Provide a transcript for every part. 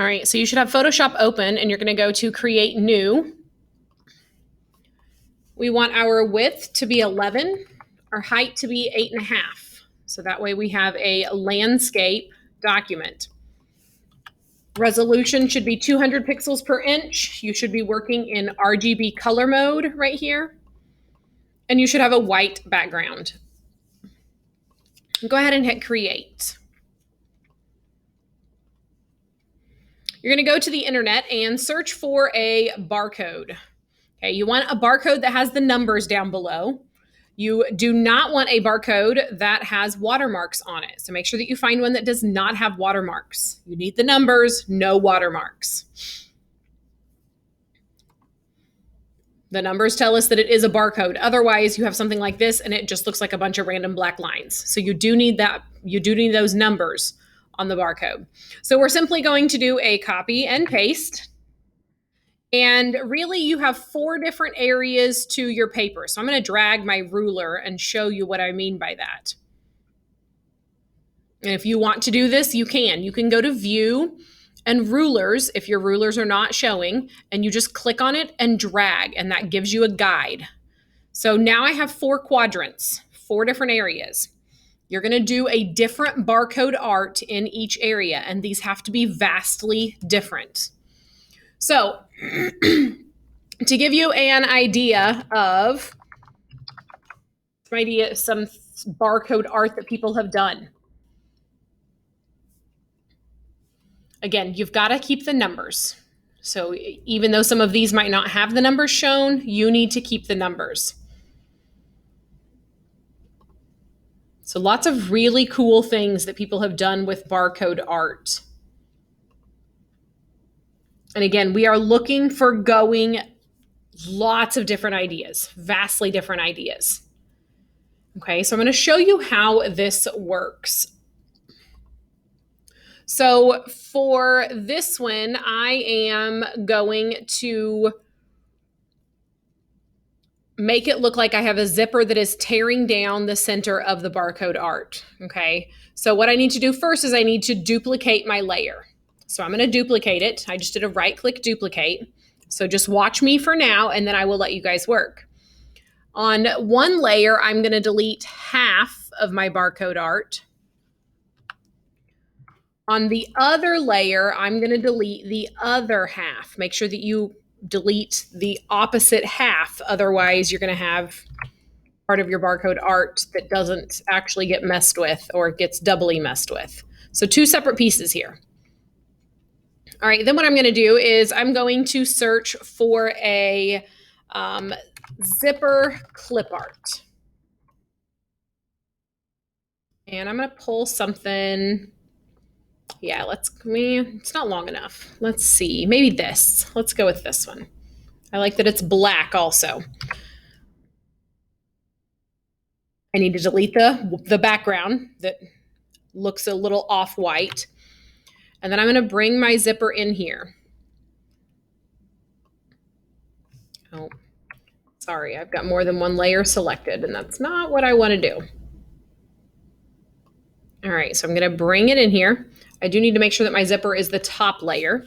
All right, so you should have Photoshop open and you're going to go to Create New. We want our width to be 11, our height to be 8.5. So that way we have a landscape document. Resolution should be 200 pixels per inch. You should be working in RGB color mode right here. And you should have a white background. Go ahead and hit Create. You're going to go to the internet and search for a barcode. Okay, you want a barcode that has the numbers down below. You do not want a barcode that has watermarks on it. So make sure that you find one that does not have watermarks. You need the numbers, no watermarks. The numbers tell us that it is a barcode. Otherwise, you have something like this and it just looks like a bunch of random black lines. So you do need that. You do need those numbers on the barcode. So we're simply going to do a copy and paste. And really you have 4 different areas to your paper. So I'm going to drag my ruler and show you what I mean by that. And if you want to do this, you can. You can go to View and Rulers if your rulers are not showing, and you just click on it and drag, and that gives you a guide. So now I have 4 quadrants, 4 different areas. You're going to do a different barcode art in each area, and these have to be vastly different. So to give you an idea of some barcode art that people have done. Again, you've got to keep the numbers. So even though some of these might not have the numbers shown, you need to keep the numbers. So lots of really cool things that people have done with barcode art. And again, we are looking for going lots of different ideas, vastly different ideas. Okay, so I'm going to show you how this works. So for this one, I am going to make it look like I have a zipper that is tearing down the center of the barcode art. Okay, so what I need to do first is I need to duplicate my layer. So I'm going to duplicate it. I just did a right-click duplicate. So just watch me for now, and then I will let you guys work. On one layer, I'm going to delete half of my barcode art. On the other layer, I'm going to delete the other half. Make sure that you delete the opposite half. Otherwise, you're going to have part of your barcode art that doesn't actually get messed with or gets doubly messed with. So 2 separate pieces here. All right, then what I'm going to do is I'm going to search for a zipper clip art. And I'm going to pull something. Yeah, it's not long enough. Let's see, maybe this. Let's go with this one. I like that it's black also. I need to delete the background that looks a little off-white. And then I'm going to bring my zipper in here. Oh, sorry, I've got more than one layer selected, and that's not what I want to do. All right, so I'm going to bring it in here. I do need to make sure that my zipper is the top layer.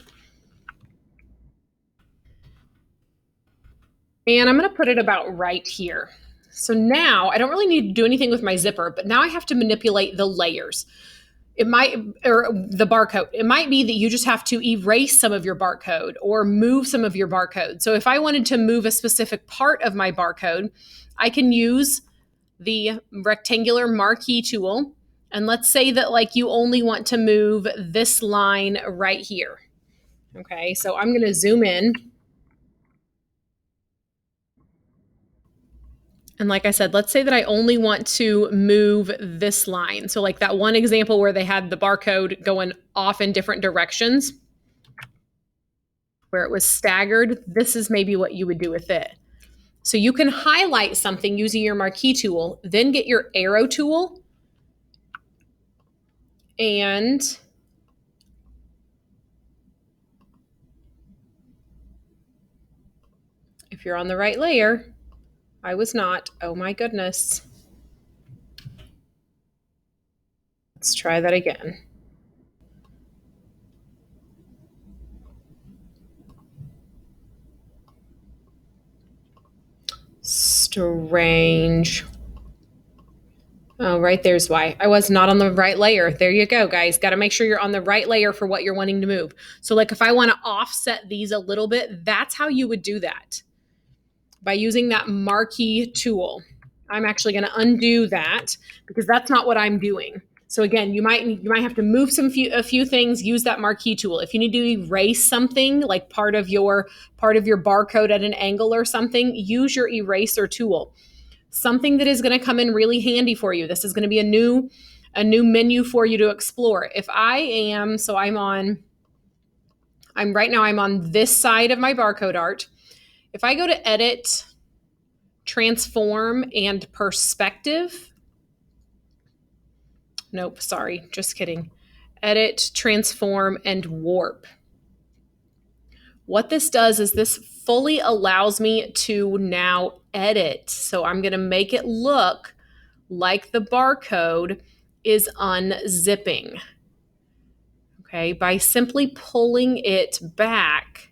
And I'm going to put it about right here. So now I don't really need to do anything with my zipper, but now I have to manipulate the layers. Or the barcode. It might be that you just have to erase some of your barcode or move some of your barcode. So if I wanted to move a specific part of my barcode, I can use the rectangular marquee tool. And let's say that like you only want to move this line right here. Okay, so I'm going to zoom in. And like I said, let's say that I only want to move this line. So like that one example where they had the barcode going off in different directions, where it was staggered, this is maybe what you would do with it. So you can highlight something using your marquee tool, then get your arrow tool, and if you're on the right layer, I was not. Oh my goodness. Let's try that again. strange. Oh, right there's why. I was not on the right layer. There you go, guys. Got to make sure you're on the right layer for what you're wanting to move. So like if I want to offset these a little bit, that's how you would do that. By using that marquee tool. I'm actually going to undo that because that's not what I'm doing. So again, you might have to move a few things, use that marquee tool. If you need to erase something like part of your barcode at an angle or something, use your eraser tool. Something that is going to come in really handy for you. This is going to be a new menu for you to explore. If I am, so I'm on this side of my BarCodeArt. If I go to edit, transform, and perspective, nope, sorry, just kidding. Edit, transform, and warp. What this does is this fully allows me to now edit. So I'm going to make it look like the barcode is unzipping. Okay, by simply pulling it back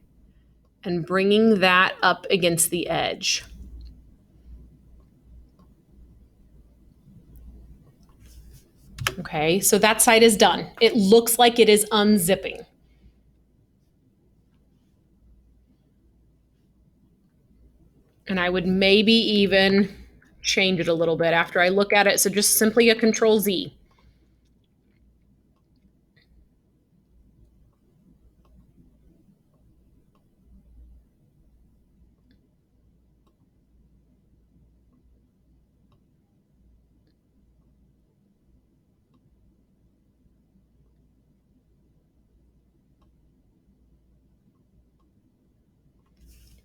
and bringing that up against the edge. Okay, so that side is done. It looks like it is unzipping. And I would maybe even change it a little bit after I look at it. So just simply a Control Z.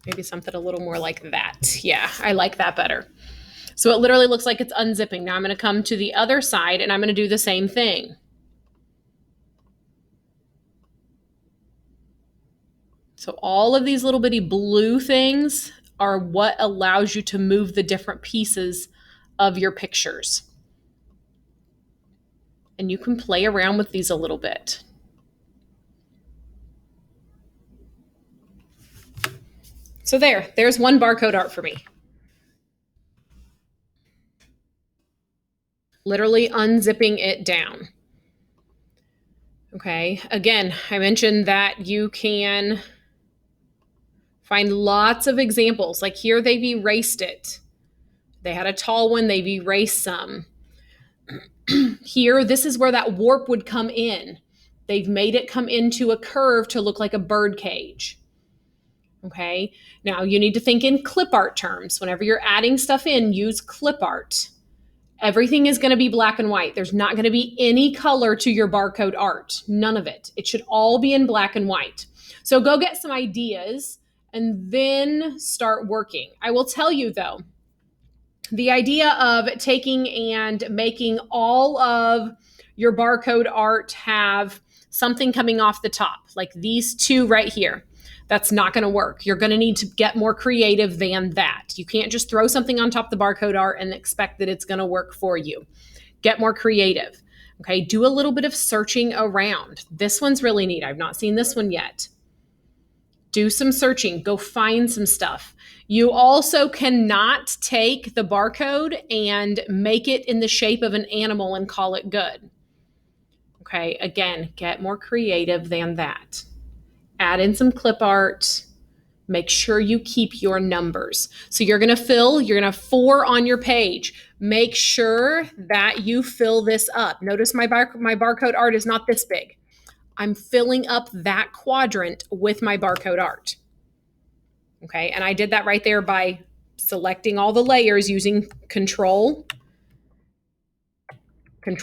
Maybe something a little more like that. Yeah, I like that better. So it literally looks like it's unzipping. Now I'm going to come to the other side and I'm going to do the same thing. So all of these little bitty blue things are what allows you to move the different pieces of your pictures. And you can play around with these a little bit. So there's one BarCodeArt for me. Literally unzipping it down. Okay, again, I mentioned that you can find lots of examples. Like here, they've erased it. They had a tall one, they've erased some. Here, this is where that warp would come in. They've made it come into a curve to look like a bird cage. Okay, now you need to think in clip art terms. Whenever you're adding stuff in, use clip art. Everything is going to be black and white. There's not going to be any color to your BarCodeArt. None of it. It should all be in black and white. So go get some ideas and then start working. I will tell you though, the idea of taking and making all of your BarCodeArt have something coming off the top, like these two right here, that's not going to work. You're going to need to get more creative than that. You can't just throw something on top of the BarCodeArt and expect that it's going to work for you. Get more creative. Okay, do a little bit of searching around. This one's really neat. I've not seen this one yet. Do some searching. Go find some stuff. You also cannot take the barcode and make it in the shape of an animal and call it good. Okay, again, get more creative than that. Add in some clip art. Make sure you keep your numbers. So you're going to have 4 on your page. Make sure that you fill this up. Notice my BarCodeArt is not this big. I'm filling up that quadrant with my BarCodeArt. Okay, and I did that right there by selecting all the layers using Control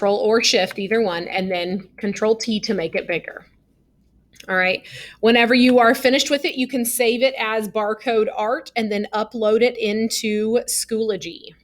or Shift, either one, and then Control T to make it bigger. All right, whenever you are finished with it, you can save it as BarCodeArt and then upload it into Schoology.